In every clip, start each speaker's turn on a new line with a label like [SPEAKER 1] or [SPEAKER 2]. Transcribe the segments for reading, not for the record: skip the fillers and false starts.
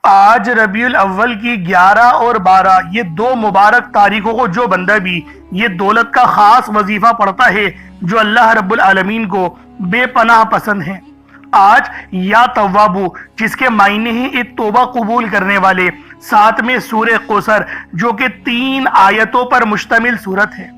[SPEAKER 1] آج ربیع الاول کی 11 اور 12 یہ دو مبارک تاریخوں کو جو بندہ بھی یہ دولت کا خاص وظیفہ پڑھتا ہے جو اللہ رب العالمین کو بے پناہ پسند ہے۔ آج یا توابو جس کے معنی ہیں ایک توبہ قبول کرنے والے، ساتھ میں سورہ کوثر جو کہ 3 آیتوں پر مشتمل سورت ہے۔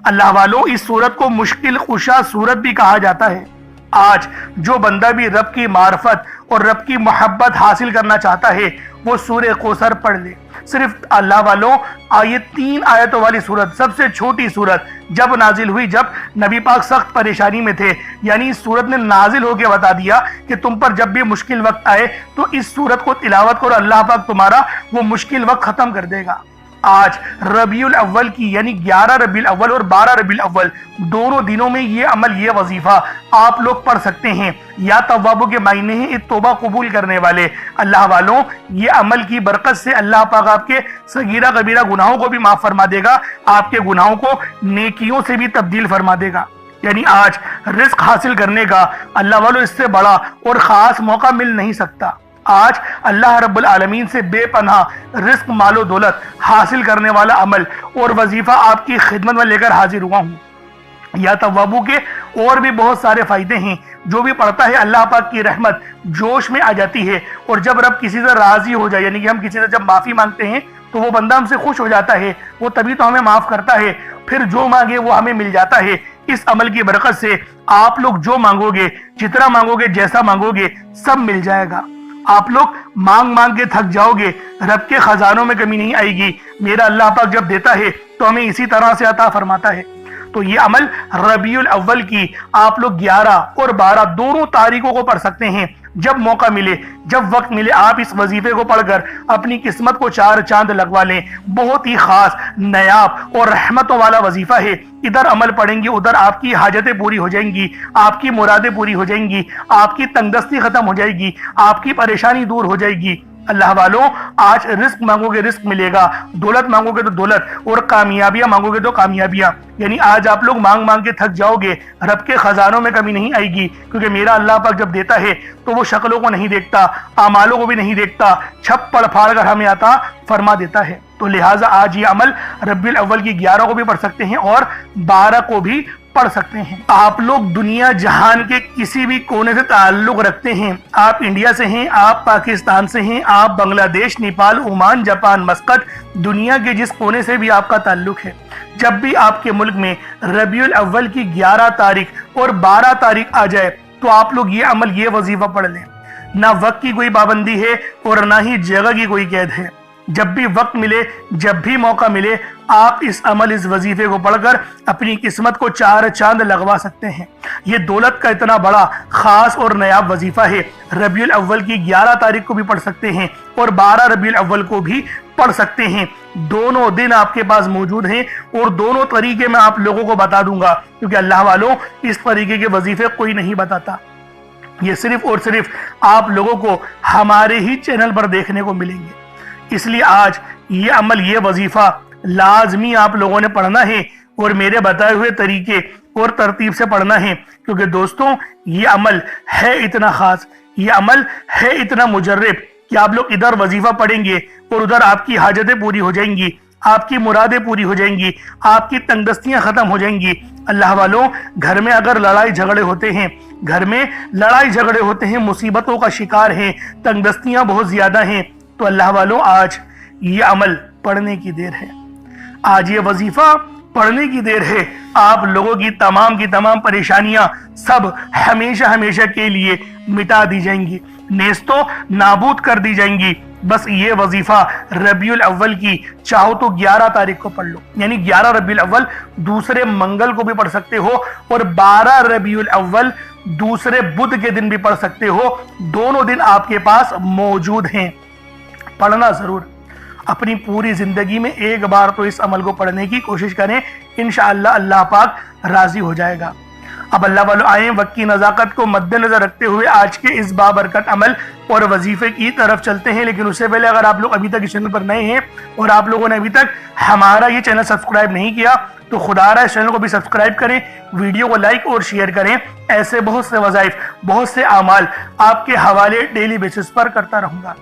[SPEAKER 1] اللہ والوں اس سورت کو مشکل کشا سورت بھی کہا جاتا ہے۔ آج جو بندہ بھی رب کی معرفت اور رب کی محبت حاصل کرنا چاہتا ہے وہ سورہ کوثر پڑھ لے۔ صرف اللہ والوں یہ 3 آیتوں والی سورت، سب سے چھوٹی سورت جب نازل ہوئی جب نبی پاک سخت پریشانی میں تھے، یعنی اس سورت نے نازل ہو کے بتا دیا کہ تم پر جب بھی مشکل وقت آئے تو اس سورت کو تلاوت کرو، اللہ پاک تمہارا وہ مشکل وقت ختم کر دے گا۔ آج ربیع الاول کی یعنی 11 ربیع الاول اور 12 ربیع الاول دونوں دنوں میں یہ عمل، یہ وظیفہ آپ لوگ پڑھ سکتے ہیں۔ یا توابو کے معنی ہیں توبہ قبول کرنے والے۔ اللہ والوں یہ عمل کی برکت سے اللہ پاک آپ کے صغیرہ کبیرہ گناہوں کو بھی معاف فرما دے گا، آپ کے گناہوں کو نیکیوں سے بھی تبدیل فرما دے گا۔ یعنی آج رزق حاصل کرنے کا اللہ والوں اس سے بڑا اور خاص موقع مل نہیں سکتا۔ آج اللہ رب العالمین سے بے پناہ رزق، مال و دولت حاصل کرنے والا عمل اور وظیفہ آپ کی خدمت میں لے کر حاضر ہوا ہوں۔ یا توابو کے اور بھی بہت سارے فائدے ہیں، جو بھی پڑھتا ہے اللہ پاک کی رحمت جوش میں آ جاتی ہے، اور جب رب کسی سے راضی ہو جائے، یعنی کہ ہم کسی سے جب معافی مانگتے ہیں تو وہ بندہ ہم سے خوش ہو جاتا ہے، وہ تبھی تو ہمیں معاف کرتا ہے، پھر جو مانگے وہ ہمیں مل جاتا ہے۔ اس عمل کی برکت سے آپ لوگ جو مانگو گے، جتنا مانگو گے، جیسا مانگو گے، سب مل جائے گا۔ آپ لوگ مانگ کے تھک جاؤ گے، رب کے خزانوں میں کمی نہیں آئے گی۔ میرا اللہ پاک جب دیتا ہے تو ہمیں اسی طرح سے عطا فرماتا ہے۔ تو یہ عمل ربیع الاول کی آپ لوگ 11 اور 12 دونوں تاریخوں کو پڑھ سکتے ہیں۔ جب موقع ملے، جب وقت ملے، آپ اس وظیفے کو پڑھ کر اپنی قسمت کو 4 چاند لگوا لیں۔ بہت ہی خاص، نیاب اور رحمتوں والا وظیفہ ہے۔ ادھر عمل پڑھیں گے، ادھر آپ کی حاجتیں پوری ہو جائیں گی، آپ کی مرادیں پوری ہو جائیں گی، آپ کی تنگدستی ختم ہو جائے گی، آپ کی پریشانی دور ہو جائے گی۔ اللہ والوں آج رزق مانگو گے رزق ملے گا، دولت مانگو گے تو دولت، اور کامیابیاں مانگو گے تو کامیابیاں۔ یعنی آج آپ لوگ مانگ کے تھک جاؤ گے، رب کے خزانوں میں کمی نہیں آئے گی، کیونکہ میرا اللہ پاک جب دیتا ہے تو وہ شکلوں کو نہیں دیکھتا، اعمالوں کو بھی نہیں دیکھتا، چھپ پڑ پھاڑ کر ہمیں عطا فرما دیتا ہے۔ تو لہٰذا آج یہ عمل ربیع الاول کی 11 کو بھی پڑھ سکتے ہیں اور 12 کو بھی پڑھ سکتے ہیں۔ آپ لوگ دنیا جہان کے کسی بھی کونے سے تعلق رکھتے ہیں، آپ انڈیا سے ہیں، آپ پاکستان سے ہیں، آپ بنگلہ دیش، نیپال، عمان، جاپان، مسقط، دنیا کے جس کونے سے بھی آپ کا تعلق ہے، جب بھی آپ کے ملک میں ربیع الاول کی 11 تاریخ اور 12 تاریخ آ جائے تو آپ لوگ یہ عمل، یہ وظیفہ پڑھ لیں۔ نہ وقت کی کوئی پابندی ہے اور نہ ہی جگہ کی کوئی قید ہے۔ جب بھی وقت ملے، جب بھی موقع ملے، آپ اس عمل، اس وظیفے کو پڑھ کر اپنی قسمت کو 4 چاند لگوا سکتے ہیں۔ یہ دولت کا اتنا بڑا، خاص اور نیاب وظیفہ ہے۔ ربیع الاول کی 11 تاریخ کو بھی پڑھ سکتے ہیں اور 12 ربیع الاول کو بھی پڑھ سکتے ہیں۔ دونوں دن آپ کے پاس موجود ہیں اور دونوں طریقے میں آپ لوگوں کو بتا دوں گا، کیونکہ اللہ والوں اس طریقے کے وظیفے کوئی نہیں بتاتا۔ یہ صرف اور صرف آپ لوگوں کو ہمارے ہی چینل پر دیکھنے کو ملیں گے۔ اس لیے آج یہ عمل، یہ وظیفہ لازمی آپ لوگوں نے پڑھنا ہے اور میرے بتائے ہوئے طریقے اور ترتیب سے پڑھنا ہے، کیونکہ دوستوں یہ عمل ہے اتنا خاص، یہ عمل ہے اتنا مجرب کہ آپ لوگ ادھر وظیفہ پڑھیں گے اور ادھر آپ کی حاجتیں پوری ہو جائیں گی، آپ کی مرادیں پوری ہو جائیں گی، آپ کی تنگدستیاں ختم ہو جائیں گی۔ اللہ والوں گھر میں اگر لڑائی جھگڑے ہوتے ہیں، گھر میں لڑائی جھگڑے ہوتے ہیں، مصیبتوں کا شکار ہیں، تنگدستیاں بہت زیادہ ہیں، تو اللہ والوں آج یہ عمل پڑھنے کی دیر ہے، آج یہ وظیفہ پڑھنے کی دیر ہے۔ آپ لوگوں کی تمام پریشانیاں سب ہمیشہ ہمیشہ کے لیے مٹا دی جائیں گی، نیستو نابود کر دی جائیں گی۔ بس یہ وظیفہ ربیع الاول کی چاہو تو 11 تاریخ کو پڑھ لو، یعنی 11 ربیع الاول دوسرے منگل کو بھی پڑھ سکتے ہو اور 12 ربیع الاول دوسرے بدھ کے دن بھی پڑھ سکتے ہو۔ دونوں دن آپ کے پاس موجود ہیں، پڑھنا ضرور۔ اپنی پوری زندگی میں ایک بار تو اس عمل کو پڑھنے کی کوشش کریں، انشاءاللہ اللہ پاک راضی ہو جائے گا۔ اب اللہ والوں آئیں وقت کی نزاکت کو مد نظر رکھتے ہوئے آج کے اس بابرکت عمل اور وظیفے کی طرف چلتے ہیں۔ لیکن اس سے پہلے اگر آپ لوگ ابھی تک اس چینل پر نئے ہیں اور آپ لوگوں نے ابھی تک ہمارا یہ چینل سبسکرائب نہیں کیا تو خدا رہا اس چینل کو بھی سبسکرائب کریں، ویڈیو کو لائک اور شیئر کریں۔ ایسے بہت سے وظائف، بہت سے اعمال آپ کے حوالے ڈیلی بیسس پر کرتا رہوں گا۔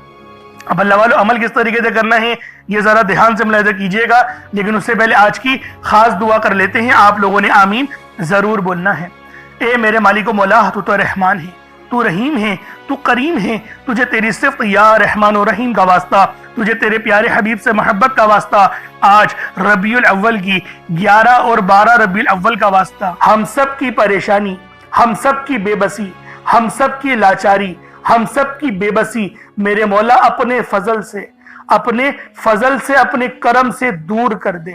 [SPEAKER 1] اب اللہ والو عمل کس طریقے سے کرنا ہے یہ ذرا دھیان سے ملاحظہ کیجئے گا، لیکن اس سے پہلے آج کی خاص دعا کر لیتے ہیں۔ آپ لوگوں نے آمین ضرور بولنا ہے۔ اے میرے مالک و مولا، تو رحمان ہے، تو رحیم ہے، تو کریم ہے، تجھے تیری صفت یا رحمان و رحیم کا واسطہ، تجھے تیرے پیارے حبیب سے محبت کا واسطہ، آج ربیع الاول کی 11 اور 12 ربیع الاول کا واسطہ، ہم سب کی پریشانی، ہم سب کی بے بسی، ہم سب کی لاچاری، ہم سب کی بے بسی میرے مولا اپنے فضل سے اپنے کرم سے دور کر دے۔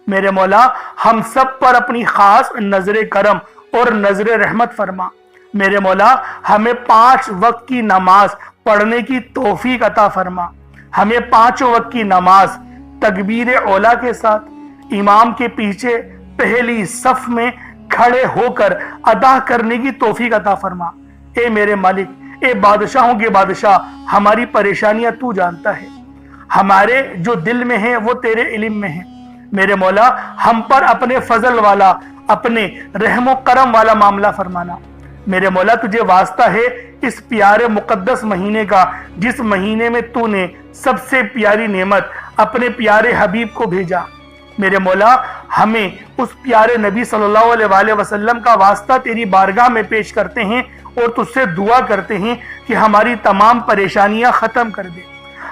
[SPEAKER 1] میرے مولا ہم سب پر اپنی خاص نظر کرم اور نظر رحمت فرما۔ میرے مولا ہمیں 5 وقت کی نماز پڑھنے کی توفیق عطا فرما۔ ہمیں 5 وقت کی نماز تکبیر اولیٰ کے ساتھ امام کے پیچھے پہلی صف میں کھڑے ہو کر ادا کرنے کی توفیق عطا فرما۔ اے میرے مالک، اے بادشاہوں کے بادشاہ، ہماری پریشانیاں تو جانتا ہے، ہمارے جو دل میں ہیں وہ تیرے علم میں ہیں۔ میرے مولا ہم پر اپنے فضل والا، اپنے رحم و کرم والا معاملہ فرمانا۔ میرے مولا تجھے واسطہ ہے اس پیارے مقدس مہینے کا، جس مہینے میں تو نے سب سے پیاری نعمت اپنے پیارے حبیب کو بھیجا۔ میرے مولا ہمیں اس پیارے نبی صلی اللہ علیہ وآلہ وسلم کا واسطہ تیری بارگاہ میں پیش کرتے ہیں اور تجھ سے دعا کرتے ہیں کہ ہماری تمام پریشانیاں ختم کر دے،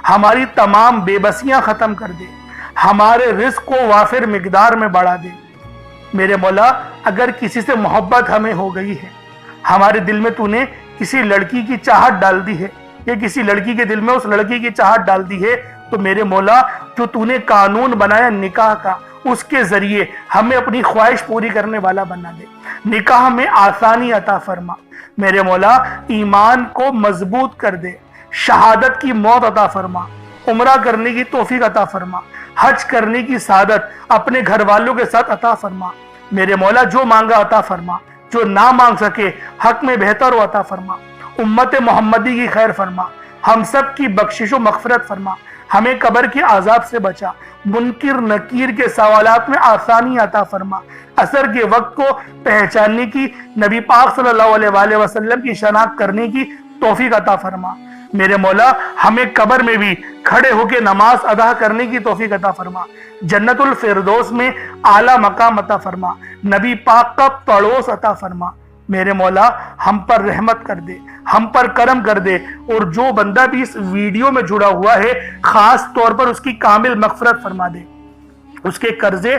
[SPEAKER 1] ہماری تمام بے بسیاں ختم کر دے، ہمارے رزق کو وافر مقدار میں بڑھا دے۔ میرے مولا اگر کسی سے محبت ہمیں ہو گئی ہے، ہمارے دل میں تو نے کسی لڑکی کی چاہت ڈال دی ہے یا کسی لڑکی کے دل میں اس لڑکی کی چاہت ڈال دی ہے، تو میرے مولا جو تو نے قانون بنایا نکاح کا، اس کے ذریعے ہمیں اپنی خواہش پوری کرنے والا بنا دے۔ نکاح میں آسانی عطا فرما۔ میرے مولا ایمان کو مضبوط کر دے، شہادت کی موت عطا فرما، عمرہ کرنے کی توفیق عطا فرما، حج کرنے کی سعادت اپنے گھر والوں کے ساتھ عطا فرما۔ میرے مولا جو مانگا عطا فرما، جو نہ مانگ سکے حق میں بہتر و عطا فرما۔ امت محمدی کی خیر فرما، ہم سب کی بخشش و مغفرت فرما، ہمیں قبر کے عذاب سے بچا، منکر نکیر کے سوالات میں آسانی عطا فرما، عصر کے وقت کو پہچاننے کی، نبی پاک صلی اللہ علیہ وآلہ وسلم کی شناخت کرنے کی توفیق عطا فرما۔ میرے مولا ہمیں قبر میں بھی کھڑے ہو کے نماز ادا کرنے کی توفیق عطا فرما، جنت الفردوس میں اعلیٰ مقام عطا فرما، نبی پاک کا پڑوس عطا فرما۔ میرے مولا ہم پر رحمت کر دے، ہم پر کرم کر دے، اور جو بندہ بھی اس ویڈیو میں جڑا ہوا ہے خاص طور پر اس کی کامل مغفرت فرما دے، اس کے قرضے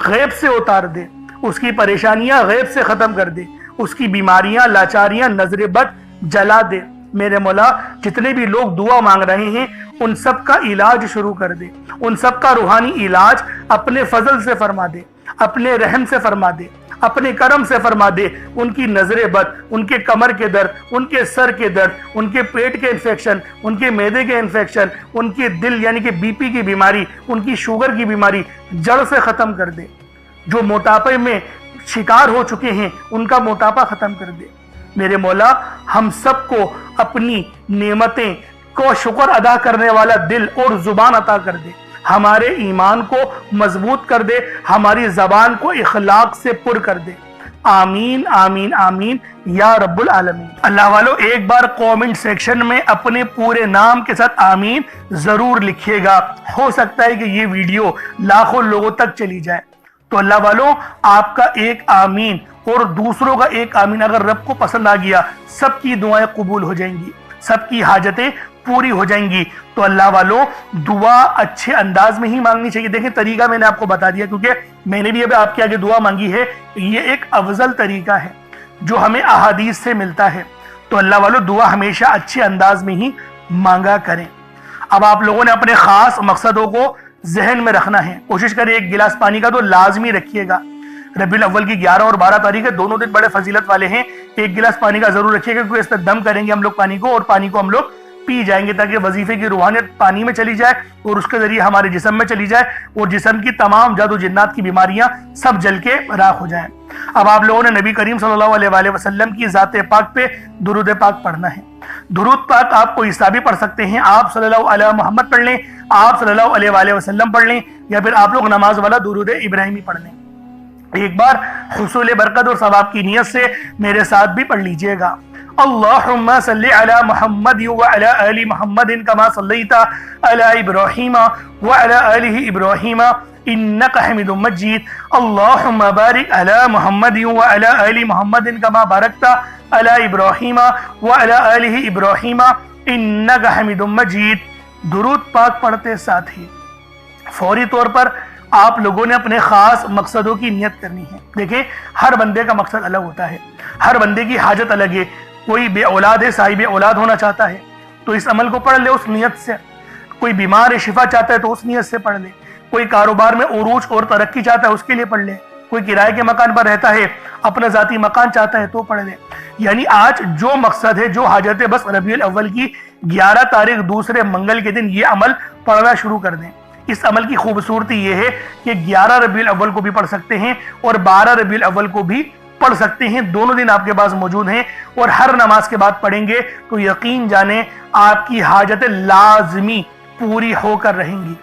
[SPEAKER 1] غیب سے اتار دے، اس کی پریشانیاں غیب سے ختم کر دے، اس کی بیماریاں لاچاریاں نظر بد جلا دے۔ میرے مولا جتنے بھی لوگ دعا مانگ رہے ہیں ان سب کا علاج شروع کر دے، ان سب کا روحانی علاج اپنے فضل سے فرما دے، اپنے رحم سے فرما دے، اپنے کرم سے فرما دے۔ ان کی نظر بد، ان کے کمر کے درد، ان کے سر کے درد، ان کے پیٹ کے انفیکشن، ان کے معدے کے انفیکشن، ان کے دل یعنی کہ بی پی کی بیماری، ان کی شوگر کی بیماری جڑ سے ختم کر دے۔ جو موٹاپے میں شکار ہو چکے ہیں ان کا موٹاپا ختم کر دے۔ میرے مولا ہم سب کو اپنی نعمتیں کو شکر ادا کرنے والا دل اور زبان عطا کر دے، ہمارے ایمان کو مضبوط کر دے، ہماری زبان کو اخلاق سے پر کر دے۔ آمین آمین آمین یا رب العالمین۔ اللہ والو ایک بار کومنٹ سیکشن میں اپنے پورے نام کے ساتھ آمین ضرور لکھیے گا، ہو سکتا ہے کہ یہ ویڈیو لاکھوں لوگوں تک چلی جائے۔ تو اللہ والوں آپ کا ایک آمین اور دوسروں کا ایک آمین اگر رب کو پسند آ گیا، سب کی دعائیں قبول ہو جائیں گی، سب کی حاجتیں پوری ہو جائیں گی۔ تو اللہ والوں دعا اچھے انداز میں ہی مانگنی چاہیے۔ دیکھیں طریقہ میں نے آپ کو بتا دیا، کیونکہ میں نے بھی اب آپ کے آگے دعا مانگی ہے، یہ ایک افضل طریقہ ہے جو ہمیں احادیث سے ملتا ہے۔ تو اللہ والوں دعا ہمیشہ اچھے انداز میں ہی مانگا کریں۔ اب آپ لوگوں نے اپنے خاص مقصدوں کو ذہن میں رکھنا ہے، کوشش کریں ایک گلاس پانی کا تو لازمی رکھیے گا۔ ربیع الاول کی 11 اور 12 تاریخ ہے، دونوں دن بڑے فضیلت والے ہیں، ایک گلاس پانی کا ضرور رکھیے گا، کیونکہ اس پہ دم کریں گے ہم لوگ پانی کو، اور پانی کو ہم لوگ پی جائیں گے تاکہ وظیفے کی روحانیت پانی میں چلی جائے اور اس کے ذریعے ہمارے جسم میں چلی جائے اور جسم کی تمام جادو جنات کی بیماریاں سب جل کے راکھ ہو جائیں۔ اب آپ لوگوں نے نبی کریم صلی اللہ علیہ وآلہ وسلم کی ذات پاک پہ درود پاک پڑھنا ہے۔ درود پاک آپ کو عیسیٰ بھی پڑھ سکتے ہیں، آپ صلی اللہ علیہ محمد پڑھ لیں، آپ صلی اللہ علیہ وآلہ وسلم پڑھ لیں، یا پھر آپ لوگ نماز والا درود ابراہیمی پڑھ لیں۔ ایک بار حصول برکت اور ثواب کی نیت سے میرے ساتھ بھی پڑھ لیجئے گا۔ اللهم صل على محمد وعلى آل محمد كما صليت على إبراهيم وعلى آله إبراهيم إنك حميد مجيد اللهم بارك على محمد وعلى آل محمد كما باركت على إبراهيم وعلى آله إبراهيم إنك حميد مجيد۔ درود پاک پڑھتے ساتھ ہی فوری طور پر آپ لوگوں نے اپنے خاص مقصدوں کی نیت کرنی ہے۔ دیکھیں ہر بندے کا مقصد الگ ہوتا ہے، ہر بندے کی حاجت الگ ہے۔ کوئی بے اولاد ہے، صاحب اولاد ہونا چاہتا ہے تو اس عمل کو پڑھ لے اس نیت سے۔ کوئی بیمار ہے، شفا چاہتا ہے تو اس نیت سے پڑھ لے۔ کوئی کاروبار میں عروج اور ترقی چاہتا ہے اس کے لیے پڑھ لے۔ کوئی کرائے کے مکان پر رہتا ہے، اپنا ذاتی مکان چاہتا ہے تو پڑھ لے۔ یعنی آج جو مقصد ہے، جو حاجت ہے، بس ربیع الاول کی 11 تاریخ دوسرے منگل کے دن یہ عمل پڑھنا شروع کر دیں۔ اس عمل کی خوبصورتی یہ ہے کہ 11 ربیع الاول کو بھی پڑھ سکتے ہیں اور 12 ربیع الاول کو بھی پڑھ سکتے ہیں، دونوں دن آپ کے پاس موجود ہیں، اور ہر نماز کے بعد پڑھیں گے تو یقین جانیں آپ کی حاجتیں لازمی پوری ہو کر رہیں گی۔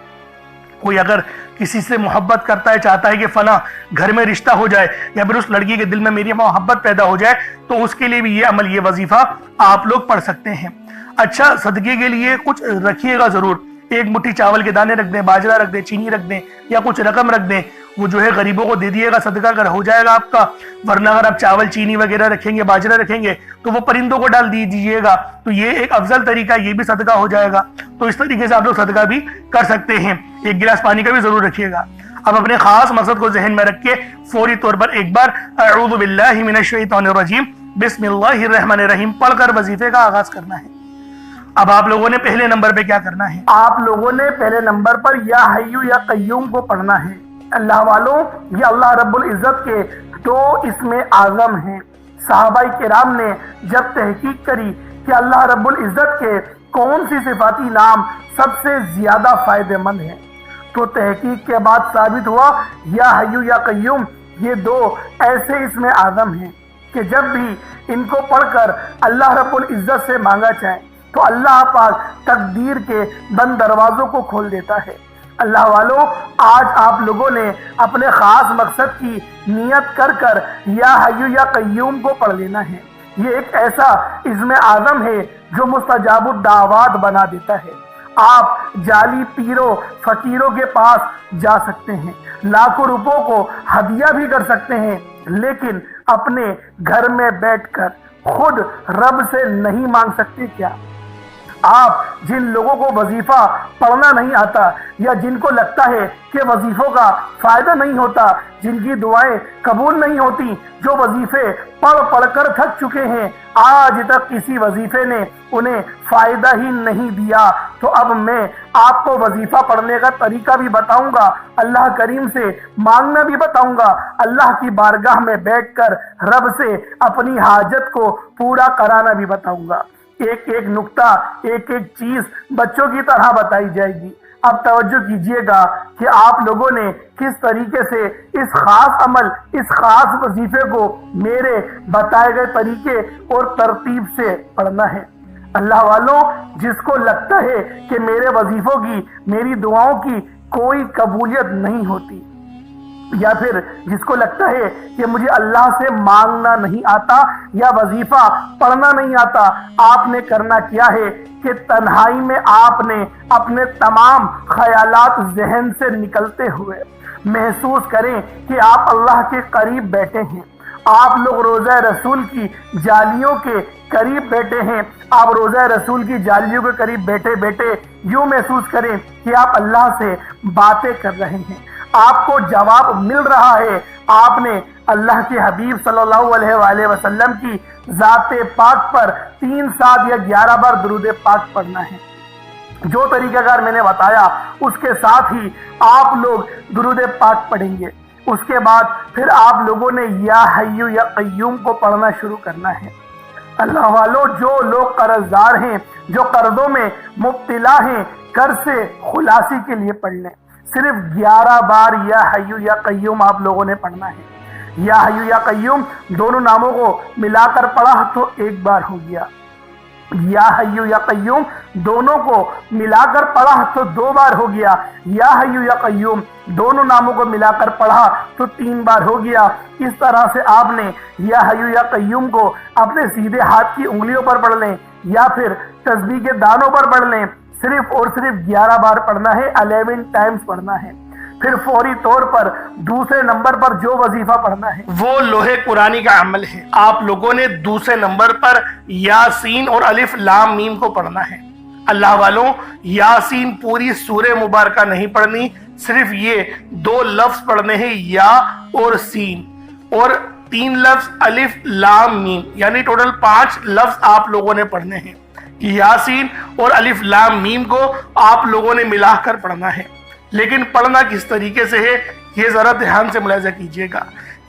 [SPEAKER 1] کوئی اگر کسی سے محبت کرتا ہے، چاہتا ہے کہ فلاں گھر میں رشتہ ہو جائے یا پھر اس لڑکی کے دل میں میری محبت پیدا ہو جائے تو اس کے لیے بھی یہ عمل، یہ وظیفہ آپ لوگ پڑھ سکتے ہیں۔ اچھا، صدقے کے لیے کچھ رکھیے گا ضرور، ایک مٹھی چاول کے دانے رکھ دیں، باجرہ رکھ دیں، چینی رکھ دیں یا کچھ رقم رکھ دیں، وہ جو ہے غریبوں کو دے دیے گا، صدقہ اگر ہو جائے گا آپ کا۔ ورنہ اگر آپ چاول چینی وغیرہ رکھیں گے، باجرہ رکھیں گے تو وہ پرندوں کو ڈال دیجیے گا، تو یہ ایک افضل طریقہ ہے، یہ بھی صدقہ ہو جائے گا۔ تو اس طریقے سے آپ لوگ صدقہ بھی کر سکتے ہیں۔ ایک گلاس پانی کا بھی ضرور رکھیے گا۔ اب اپنے خاص مقصد کو ذہن میں رکھ کے فوری طور پر ایک بار اعوذ باللہ من الشیطان الرجیم بسم اللہ الرحمن الرحیم پڑھ کر وظیفے کا آغاز کرنا ہے۔ اب آپ لوگوں نے پہلے نمبر پہ کیا کرنا ہے؟ آپ لوگوں نے پہلے نمبر پر یا حیو یا قیوم کو پڑھنا ہے۔ اللہ والوں، یہ اللہ رب العزت کے 2 اسم اعظم ہیں۔ صحابہ کرام نے جب تحقیق کری کہ اللہ رب العزت کے کون سی صفاتی نام سب سے زیادہ فائدہ مند ہیں تو تحقیق کے بعد ثابت ہوا یا حیو یا قیوم یہ 2 ایسے اسم اعظم ہیں کہ جب بھی ان کو پڑھ کر اللہ رب العزت سے مانگا جائے تو اللہ پاک تقدیر کے بند دروازوں کو کھول دیتا ہے۔ اللہ والوں، آج آپ لوگوں نے اپنے خاص مقصد کی نیت کر کر یا حیو یا قیوم کو پڑھ لینا ہے۔ یہ ایک ایسا اسم اعظم ہے جو مستجاب الدعوات بنا دیتا ہے۔ آپ جعلی پیروں فقیروں کے پاس جا سکتے ہیں، لاکھوں روپوں کو ہدیہ بھی کر سکتے ہیں، لیکن اپنے گھر میں بیٹھ کر خود رب سے نہیں مانگ سکتے کیا؟ آپ جن لوگوں کو وظیفہ پڑھنا نہیں آتا یا جن کو لگتا ہے کہ وظیفوں کا فائدہ نہیں ہوتا، جن کی دعائیں قبول نہیں ہوتی، جو وظیفے پڑھ کر تھک چکے ہیں، آج تک کسی وظیفے نے انہیں فائدہ ہی نہیں دیا، تو اب میں آپ کو وظیفہ پڑھنے کا طریقہ بھی بتاؤں گا، اللہ کریم سے مانگنا بھی بتاؤں گا، اللہ کی بارگاہ میں بیٹھ کر رب سے اپنی حاجت کو پورا کرانا بھی بتاؤں گا۔ ایک ایک نقطہ، ایک ایک چیز بچوں کی طرح بتائی جائے گی۔ اب توجہ کیجئے گا کہ آپ لوگوں نے کس طریقے سے اس خاص عمل، اس خاص وظیفے کو میرے بتائے گئے طریقے اور ترتیب سے پڑھنا ہے۔ اللہ والوں، جس کو لگتا ہے کہ میرے وظیفوں کی، میری دعاؤں کی کوئی قبولیت نہیں ہوتی، یا پھر جس کو لگتا ہے کہ مجھے اللہ سے مانگنا نہیں آتا یا وظیفہ پڑھنا نہیں آتا، آپ نے کرنا کیا ہے کہ تنہائی میں آپ نے اپنے تمام خیالات ذہن سے نکلتے ہوئے محسوس کریں کہ آپ اللہ کے قریب بیٹھے ہیں، آپ لوگ روضہ رسول کی جالیوں کے قریب بیٹھے ہیں، آپ روضہ رسول کی جالیوں کے قریب بیٹھے بیٹھے یوں محسوس کریں کہ آپ اللہ سے باتیں کر رہے ہیں، آپ کو جواب مل رہا ہے۔ آپ نے اللہ کے حبیب صلی اللہ علیہ وآلہ وسلم کی ذات پاک پر 3 7 یا 11 بار درود پاک پڑھنا ہے۔ جو طریقہ کار میں نے بتایا اس کے ساتھ ہی آپ لوگ درود پاک پڑھیں گے۔ اس کے بعد پھر آپ لوگوں نے یا حیو یا قیوم کو پڑھنا شروع کرنا ہے۔ اللہ والوں، جو لوگ قرض دار ہیں، جو قرضوں میں مبتلا ہیں، قرض سے خلاصی کے لیے پڑھ لیں۔ صرف 11 بار یا حیو یا قیوم آپ لوگوں نے پڑھنا ہے۔ یا حیو یا قیوم دونوں ناموں کو ملا کر پڑھا تو 1 بار ہو گیا، یا حیو یا قیوم دونوں کو ملا کر پڑھا تو 2 بار ہو گیا، یا حیو یا قیوم دونوں ناموں کو ملا کر پڑھا تو 3 بار ہو گیا۔ اس طرح سے آپ نے یا حیو یا قیوم کو اپنے سیدھے ہاتھ کی انگلیوں پر پڑھ لیں یا پھر تسبیح کے دانوں پر پڑھ لیں، صرف اور صرف 11 بار پڑھنا ہے، 11 ٹائمز پڑھنا ہے۔ پھر فوری طور پر دوسرے نمبر پر جو وظیفہ پڑھنا ہے وہ لوح قرآنی کا عمل ہے۔ آپ لوگوں نے دوسرے نمبر پر یاسین اور الف لام میم کو پڑھنا ہے۔ اللہ والوں، یاسین پوری سورہ مبارکہ نہیں پڑھنی، صرف یہ 2 لفظ پڑھنے ہیں، یا اور سین، اور 3 لفظ الف لام میم، یعنی ٹوٹل 5 لفظ آپ لوگوں نے پڑھنے ہیں۔ یاسین اور الف لام میم کو آپ لوگوں نے ملا کر پڑھنا ہے، لیکن پڑھنا کس طریقے سے ہے یہ ذرا دھیان سے ملاحظہ کیجئے گا۔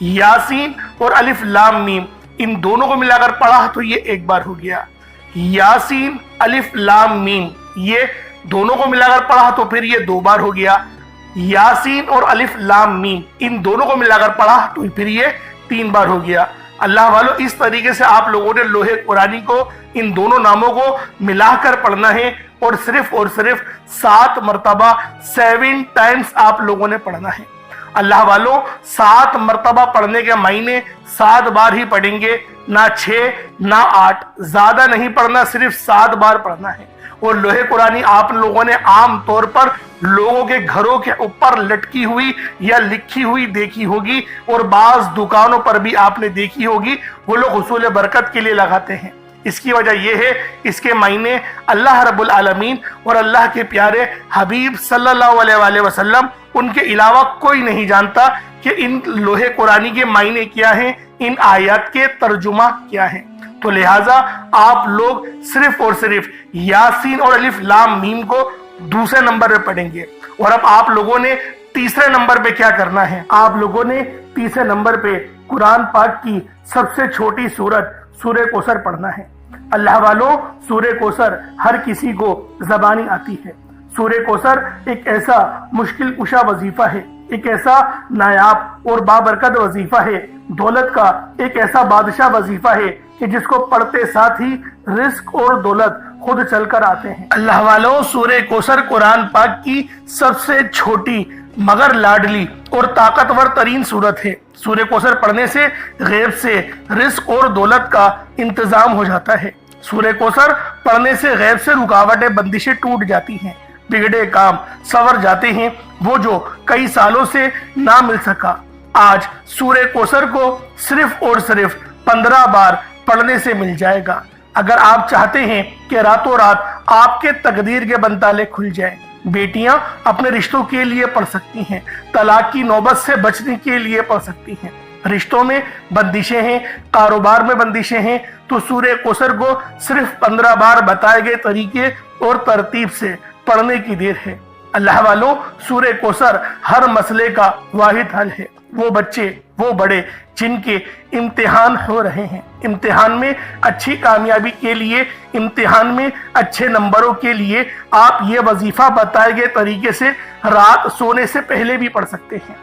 [SPEAKER 1] یاسین اور الف لام میم ان دونوں کو ملا کر پڑھا تو یہ 1 بار ہو گیا، یاسین الف لام میم یہ دونوں کو ملا کر پڑھا تو پھر یہ 2 بار ہو گیا، یاسین اور الف لام میم ان دونوں کو ملا کر پڑھا تو پھر یہ 3 بار ہو گیا۔ اللہ والو، اس طریقے سے آپ لوگوں نے لوح قرآنی کو ان دونوں ناموں کو ملا کر پڑھنا ہے، اور صرف 7 مرتبہ 7 ٹائمز آپ لوگوں نے پڑھنا ہے۔ اللہ والوں، 7 مرتبہ پڑھنے کے معنی 7 بار ہی پڑھیں گے، نہ 6 نہ 8، زیادہ نہیں پڑھنا، صرف 7 بار پڑھنا ہے۔ اور لوح قرآنی آپ لوگوں نے عام طور پر لوگوں کے گھروں کے اوپر لٹکی ہوئی یا لکھی ہوئی دیکھی ہوگی، اور بعض دکانوں پر بھی آپ نے دیکھی ہوگی، وہ لوگ حصول برکت کے لیے لگاتے ہیں۔ اس کی وجہ یہ ہے، اس کے معنی اللہ رب العالمین اور اللہ کے پیارے حبیب صلی اللہ علیہ وآلہ وسلم ان کے علاوہ کوئی نہیں جانتا کہ ان لوح قرآنی کے معنی کیا ہیں، ان آیات کے ترجمہ کیا ہیں۔ تو لہٰذا آپ لوگ صرف اور صرف یاسین اور الف لام میم کو دوسرے نمبر پہ پڑھیں گے۔ اور اب آپ لوگوں نے تیسرے نمبر پہ کیا کرنا ہے؟ آپ لوگوں نے تیسرے نمبر پہ قرآن پاک کی سب سے چھوٹی سورت سورہ کوثر پڑھنا ہے۔ اللہ والوں، سورہ کوثر ہر کسی کو زبانی آتی ہے۔ سورہ کوثر ایک ایسا مشکل کشا وظیفہ ہے، ایک ایسا نایاب اور بابرکت وظیفہ ہے، دولت کا ایک ایسا بادشاہ وظیفہ ہے کہ جس کو پڑھتے ساتھ ہی رزق اور دولت خود چل کر آتے ہیں۔ اللہ والوں، سورہ کوثر قرآن پاک کی سب سے چھوٹی مگر لاڈلی اور طاقتور ترین سورت ہے۔ سورہ کوثر پڑھنے سے غیب سے رزق اور دولت کا انتظام ہو جاتا ہے۔ سورہ کوثر پڑھنے سے غیب سے رکاوٹیں بندشیں ٹوٹ جاتی ہیں، بگڑے کام سنور جاتے ہیں، وہ جو کئی سالوں سے نہ مل سکا آج سورہ کوثر کو صرف اور صرف 15 بار پڑھنے سے مل جائے گا۔ اگر آپ چاہتے ہیں کہ راتوں رات آپ کے تقدیر کے بنتالے کھل جائیں، بیٹیاں اپنے رشتوں کے لیے پڑھ سکتی ہیں، طلاق کی نوبت سے بچنے کے لیے پڑھ سکتی ہیں، رشتوں میں بندشیں ہیں، کاروبار میں بندشیں ہیں، تو سورہ کوثر کو صرف 15 بار بتائے گئے طریقے اور ترتیب سے پڑھنے کی دیر ہے۔ اللہ والوں، سورہ کوثر ہر مسئلے کا واحد حل ہے۔ وہ بچے، وہ بڑے جن کے امتحان ہو رہے ہیں، امتحان میں اچھی کامیابی کے لیے، امتحان میں اچھے نمبروں کے لیے آپ یہ وظیفہ بتائے گئے طریقے سے رات سونے سے پہلے بھی پڑھ سکتے ہیں۔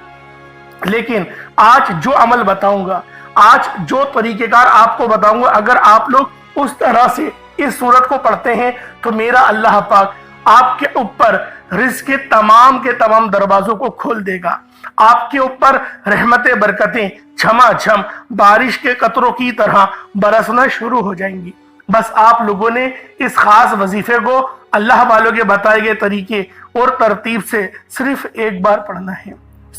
[SPEAKER 1] لیکن آج جو عمل بتاؤں گا، آج جو طریقہ کار آپ کو بتاؤں گا، اگر آپ لوگ اس طرح سے اس سورت کو پڑھتے ہیں تو میرا اللہ پاک آپ کے اوپر رزق کے تمام دروازوں کو کھول دے گا۔ آپ کے اوپر رحمتیں، برکتیں چھما چھم بارش کے قطروں کی طرح برسنا شروع ہو جائیں گی۔ بس آپ لوگوں نے اس خاص وظیفے کو اللہ والوں کے بتائے گئے طریقے اور ترتیب سے صرف 1 بار پڑھنا ہے۔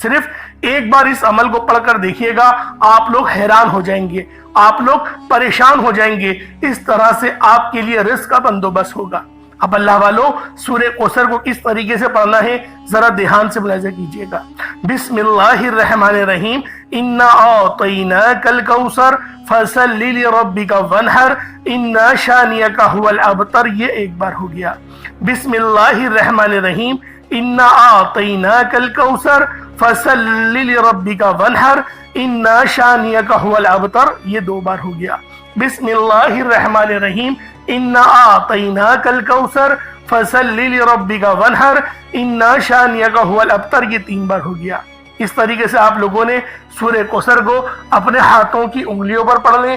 [SPEAKER 1] صرف 1 بار اس عمل کو پڑھ کر دیکھیے گا، آپ لوگ حیران ہو جائیں گے، آپ لوگ پریشان ہو جائیں گے، اس طرح سے آپ کے لیے رزق کا بندوبست ہوگا۔ اب اللہ والوں، سورہ کوثر کو کس طریقے سے پڑھنا ہے ذرا دھیان سے ملاحظہ کیجئے گا۔ بسم اللہ الرحمن الرحیم، انا اعطیناک الکوثر فصل لربک وانحر ان شانئک هو الابتر، یہ 1 بار ہو گیا۔ بسم اللہ الرحمن الرحیم، انا اعطیناک الکوثر فصل لربک وانحر ان شانئک هو الابتر، یہ 2 بار ہو گیا۔ بسم اللہ الرحمن الرحیم، انا اعطیناک الکوثر فصل لربک وانحر ان شانئک هو الابتر، یہ 3 بار ہو گیا۔ اس طریقے سے آپ لوگوں نے سورہ کوثر کو اپنے ہاتھوں کی انگلیوں پر پڑھ لیں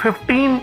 [SPEAKER 1] 15